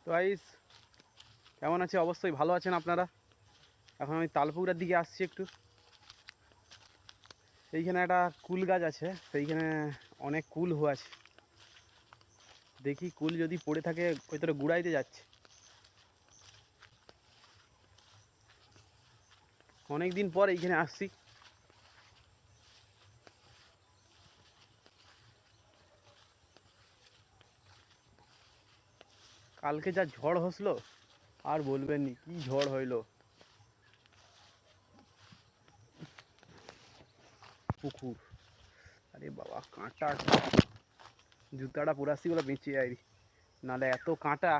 তো গাইস, কেমন আছে? অবশ্যই ভালো আছেন আপনারা। এখন আমি তালপুকুরের দিকে আসছি একটু। এইখানে একটা কুল গাছ আছে, সেইখানে অনেক কুল হয়ে আছে। দেখি কুল যদি পড়ে থাকে ওই তোরে গুড়াইতে যাচ্ছে। অনেক দিন পর এইখানে আসছি। কালকে যা ঝড় হসলো আর বলবেন নি, কি ঝড় হইলো। পুকুর, আরে বাবা কাঁটা, জুতাটা পুরাসি বলে বেঁচে যাই, নাহলে এত কাঁটা।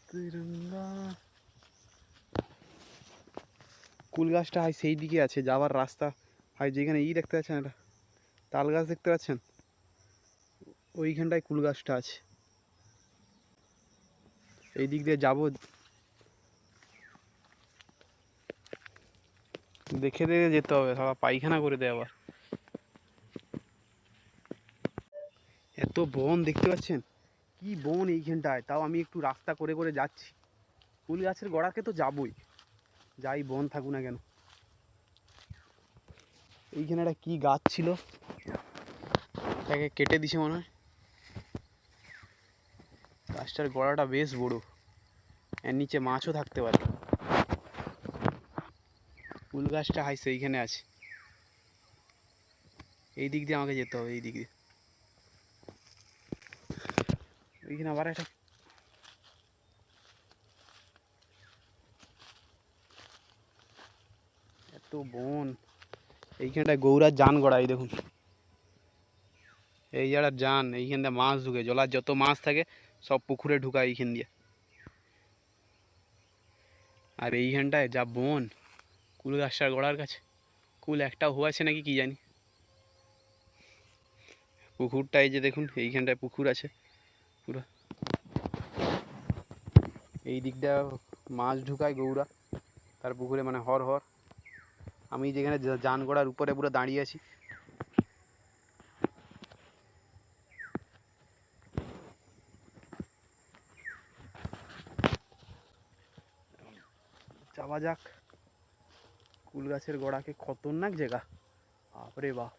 তিরঙ্গা কুল গাছটা হয় সেই দিকে আছে, যাওয়ার রাস্তা হয় যেখানে দেখতে পাচ্ছেন, এটা তাল গাছ দেখতে পাচ্ছেন, ওইখানটায় কুল গাছটা আছে। এই দিক দিয়ে যাবো, দেখে দেখে যেতে হবে, সবাই পায়খানা করে দেয় আবার। এত বন দেখতে পাচ্ছেন, কি বন এইখানটায়, তাও আমি একটু রাস্তা করে করে যাচ্ছি। কুল গাছের গোড়াকে তো যাবই, যাই বন থাকুক না কেন। এইখানে একটা কি গাছ ছিল, তাকে কেটে দিছে মনে হয়। গাছটার গোড়াটা বেশ বড়, এর নিচে মাছও থাকতে পারে। কুল গাছটা হাইছে এইখানে আছে, এই দিক দিয়ে আমাকে যেতে হবে, এই দিক দিয়ে। এইখানে আবার একটা এত বন। এইখানটায় গৌরার জান গড়াই দেখুন, এই জায়গার জান, এইখান দিয়ে মাছ ঢুকে, জলার যত মাছ থাকে সব পুকুরে ঢুকায় এইখান দিয়ে। আর এইখানটায় যা বন, কুল গাছটার গোড়ার কাছে কুল একটাও হয়েছে নাকি কি জানি। পুকুরটা এই যে দেখুন, এইখানটায় পুকুর আছে পুরো, এই দিকটা মাছ ঢুকায় গৌরা তার পুকুরে, মানে হর হর। আমি যেখানে জান গড়ার উপরে পুরো দাঁড়িয়ে আছি। যাওয়া যাক। কুল গাছের গোড়াকে খতরনাক জায়গা, বাপরে বাপ।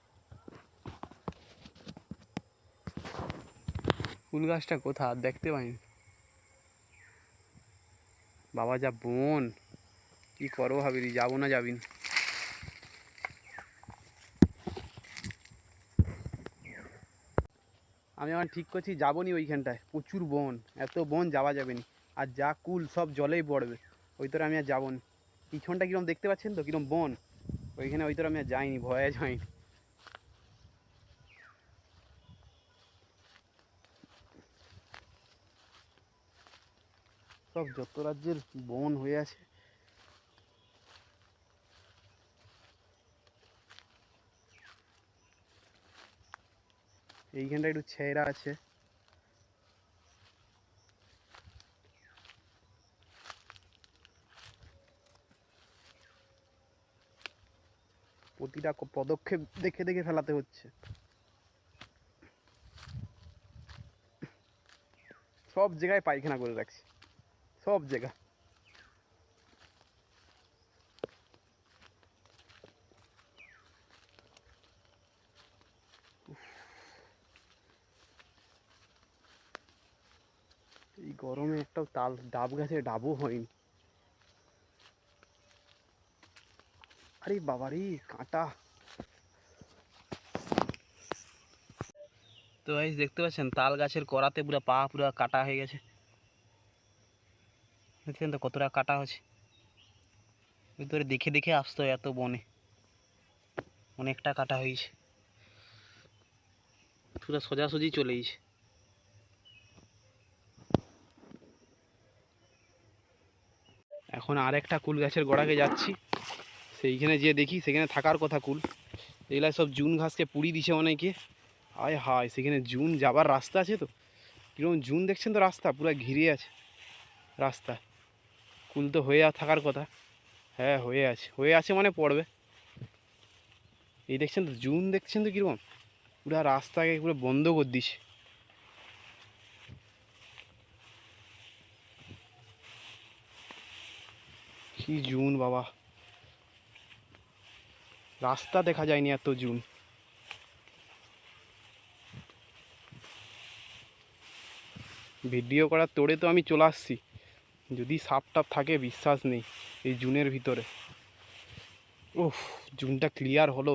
কুল গাছটা কোথা দেখতে পাইনি। বাবা যা বন, কি করবো ভাবি, যাবো না যাবিন। আমি আমার ঠিক করছি যাবো নি ওইখানটায়, প্রচুর বন, এত বন যাওয়া যাবে নি। আর যা কুল সব জলেই পড়বে, ওই তোরে আমি আর যাবো না। পিছনটা কিরম দেখতে পাচ্ছেন তো, কিরম বন, ওইখানে ওই তোরে আমি আর যাইনি, ভয়ে যাইনি। সব যত রাজ্যের বন হয়ে আছে। এইখানটা একটু ছেঁড়া আছে। প্রতিটা পদক্ষেপ দেখে দেখে ফেলাতে হচ্ছে। সব জায়গায় পায়খানা করে রাখছি, সব জায়গা। এই গরমে একটাও তাল ডাব গাছে ডাবও হয়নি। আরে বাবারে কাঁটা। তো গাইস দেখতে পাচ্ছেন, তাল গাছের কড়াতে পুরো পা পুরো কাটা হয়ে গেছে। দেখছেন তো কতটা কাটা হচ্ছে। ভিতরে দেখে দেখে আসতে হয়, এত বনে অনেকটা কাটা হয়েছে, পুরো সোজাসুজি চলে গেছে। এখন আরেকটা কুল গাছের গোড়াকে যাচ্ছি, সেইখানে যেয়ে দেখি সেখানে থাকার কথা কুল। এগুলা সব জুন ঘাসকে পুড়ি দিছে অনেকে। আয় হায়, সেখানে জুন যাবার রাস্তা আছে তো, কিরকম জুন দেখছেন তো, রাস্তা পুরো ঘিরে আছে রাস্তা। কুল তো হয়ে থাকার কথা। হ্যাঁ হয়ে আছে, হয়ে আছে মানে পড়বে। এই দেখছেন তো জুন, দেখছেন তো কীরকম পুরো রাস্তাকে পুরো বন্ধ করে দিছে। কি জুন বাবা, রাস্তা দেখা যায়নি এত জুন। ভিডিও করার তোড়ে তো আমি চলে আসছি, যদি সাপ টাপ থাকে বিশ্বাস নেই এই জুনের ভিতরে। ওহ, জুনটা ক্লিয়ার হলো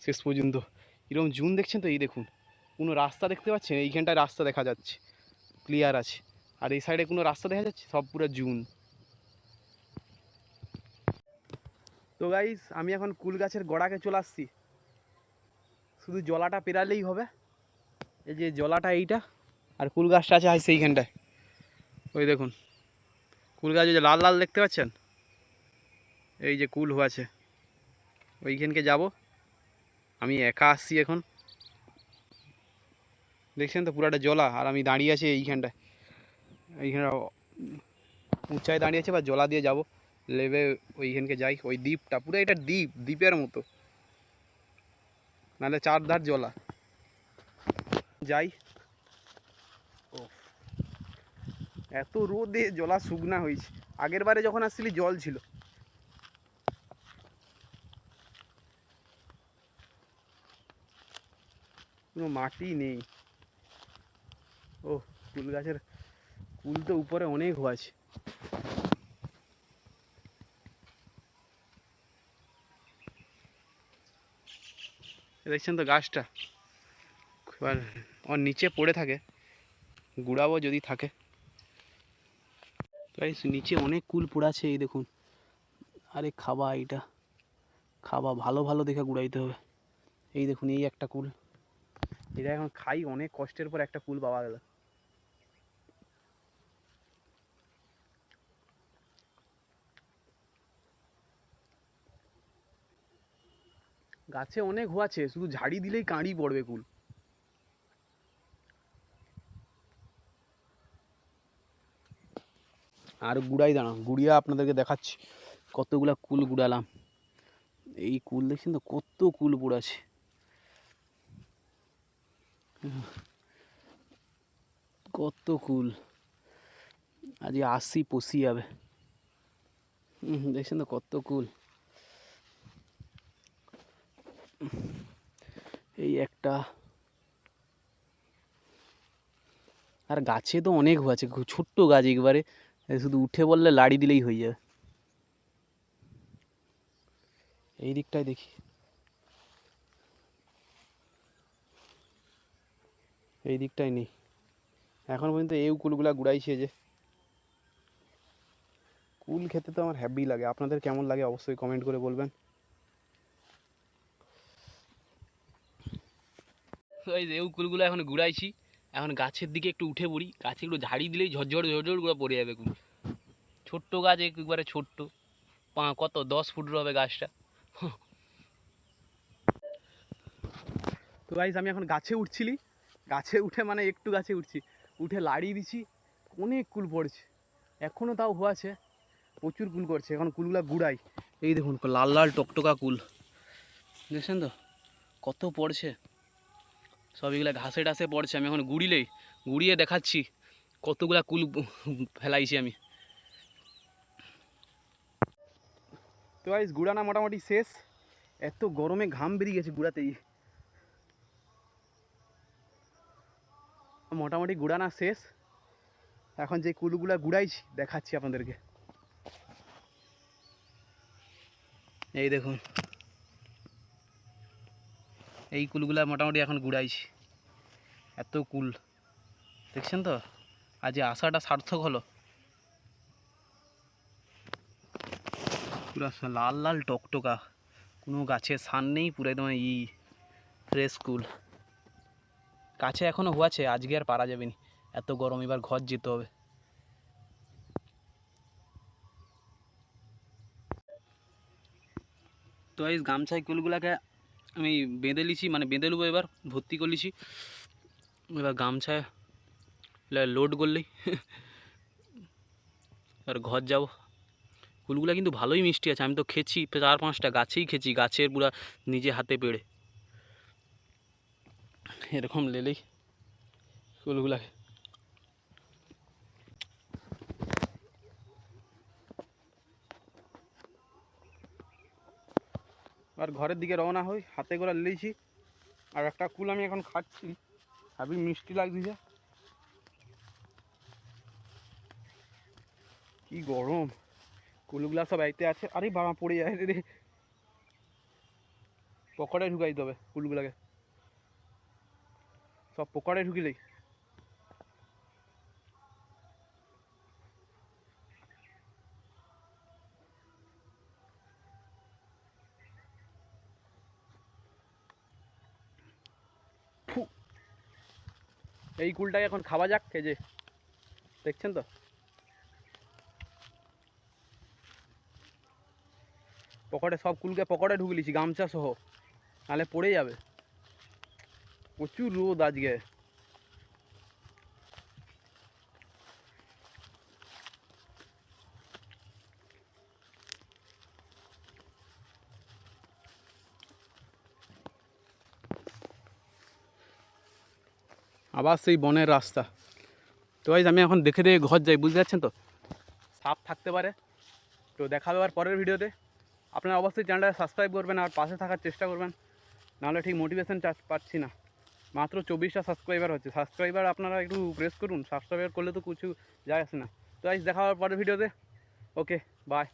শেষ পর্যন্ত। এরকম জুন দেখছেন তো, এই দেখুন কোনো রাস্তা দেখতে পাচ্ছেন, এইখানটায় রাস্তা দেখা যাচ্ছে ক্লিয়ার আছে, আর এই সাইডে কোনো রাস্তা দেখা যাচ্ছে, সব পুরো জুন। তো গাইস আমি এখন কুল গাছের গোড়াকে চলে আসছি, শুধু জলাটা পেরালেই হবে। এই যে জলাটা এইটা, আর কুল গাছটা আছে সেইখানটায়, ওই দেখুন কুল গাছ যে লাল লাল দেখতে পাচ্ছেন, এই যে কুল হয়েছে, ওইখানকে যাব। আমি একা আসছি এখন, দেখছেন তো পুরাটা জলা, আর আমি দাঁড়িয়ে আছি এইখানটায়, এইখানে উঁচায় দাঁড়িয়ে আছে, বা জলা দিয়ে যাব লেবে ওইখানকে যাই। ওই দ্বীপটা পুরো, এটা দ্বীপ, দ্বীপের মতো, নাহলে চারধার জলা যাই। ও, এত রোদে জলা শুকনা হয়েছে, আগের বারে যখন আসছিলি জল ছিল। কোনো মাটি নেই। ও, কুল গাছের কুল তো উপরে অনেক হয়েছে। দেখছেন তো গাছটা, এবার ওর নিচে পড়ে থাকে, গুড়াবো যদি থাকে। তাই নিচে অনেক কুল পড়াছে, এই দেখুন। আরে খাবা, এইটা খাবা, ভালো ভালো দেখে গুড়াইতে হবে। এই দেখুন এই একটা কুল, এটা এখন খাই, অনেক কষ্টের পর একটা কুল পাওয়া গেল। গাছে অনেক হওয়াছে, শুধু ঝাড়ি দিলেই কাঁড়ি পড়বে কুল। আর গুড়াই দাঁড়ান, গুড়িয়া আপনাদেরকে দেখাচ্ছি কতগুলা কুল গুড়ালাম। এই কুল দেখছেন তো, কত কুল পড়াছে, কত কুল। আজ আসি পশি যাবে। দেখছেন তো কত কুল, এই একটা। আর গাছে তো অনেক হয়েছে, ছোট্ট গাছ একবারে, শুধু উঠে বললে লাড়ি দিলেই হয়ে যাবে। এই দিকটায় দেখি, এই দিকটায় নেই এখন পর্যন্ত। এই কুলগুলা গুড়াইছে যে, কুল খেতে তো আমার হ্যাভি লাগে। আপনাদের কেমন লাগে অবশ্যই কমেন্ট করে বলবেন। এই যে এই কুলগুলো এখন গুড়াইছি, এখন গাছের দিকে একটু উঠে পড়ি, গাছে একটু ঝাড়ি দিলেই ঝরঝর ঝরঝর করে পড়ে যাবে কুল। ছোট্ট গাছ, একবারে ছোট্ট, কত 10 ফুট হবে গাছটা। তো গাইস আমি এখন গাছে উঠছিলি, গাছে উঠে মানে একটু গাছে উঠছি, উঠে লাড়িয়ে দিছি, অনেক কুল পড়ছে এখনও, তাও হওয়াছে, প্রচুর কুল করছে। এখন কুলগুলা গুড়াই, এই দেখুন লাল লাল টকটকা কুল, দেখছেন তো কত পড়ছে। সব এগুলা ঘাসে টাসে পড়ছে, আমি এখন গুড়িয়ে দেখাচ্ছি কতগুলা কুল ফেলাইছি আমি। তো গাইস গুড়ানা মোটামুটি শেষ, এত গরমে ঘাম বেরিয়ে গেছে গুড়াতেই। মোটামুটি গুড়ানা শেষ, এখন যে কুলগুলা গুড়াইছি দেখাচ্ছি আপনাদেরকে। এই দেখুন এই কুলগুলা মোটামুটি এখন গুড়াইছি, এত কুল দেখছেন তো, আজ আসাটা সার্থক হলো। পুরো লাল লাল টকটকা, কোনো গাছের সান নেই, পুরো একদম ফ্রেশ কুল। কাছে এখনও হওয়াছে, আজকে আর পারা যাবে না, এত গরম, এবার ঘর যেতে হবে। তো এই গামছাই কুলগুলাকে আমি বেঁধে লিছি, মানে বেঁধে নেবো, এবার ভর্তি করে লিছি, এবার গামছায় লোড করলেই এবার ঘর যাব। কুলগুলা কিন্তু ভালোই মিষ্টি আছে, আমি তো খেয়েছি 4-5টা গাছেই খেয়েছি, গাছের পুরা নিজে হাতে পেড়ে। এরকম লেলেই কুলগুলাকে। আর ঘরের দিকে রওনা হই, হাতে করে লেছি। আর একটা কুল আমি এখন খাচ্ছি, খুবই মিষ্টি লাগছে। কি গরম, কুলগুলা সব আইতে আছে। আরে বাবা পড়ে যায় রে, পকেটে ঢুকাই দিতে হবে কুলগুলাকে, সব পকেটে ঢুকিলেই। এই কুলটাকে এখন খাওয়া যাক। এই যে দেখছেন তো, পকেটে সব কুলকে পকেটে ঢুকে লিছি গামছা সহ, নাহলে পড়ে যাবে। প্রচুর রোদ আজকে। আবার সেই বনের রাস্তা। তো গাইস আমি এখন দেখে দেখে ঘর যাই, বুঝতে পারছেন তো, সাপ থাকতে পারে। তো দেখা হবে আর পরের ভিডিওতে। আপনারা অবশ্যই চ্যানেলটা সাবস্ক্রাইব করবেন আর পাশে থাকার চেষ্টা করবেন, নাহলে ঠিক মোটিভেশন পাচ্ছি না। মাত্র 24টা সাবস্ক্রাইবার হচ্ছে। সাবস্ক্রাইবার আপনারা একটু প্রেস করুন, সাবস্ক্রাইবার করলে তো কিছু যায় আসে না। তো গাইস দেখা হবে পরের ভিডিওতে। Okay bye.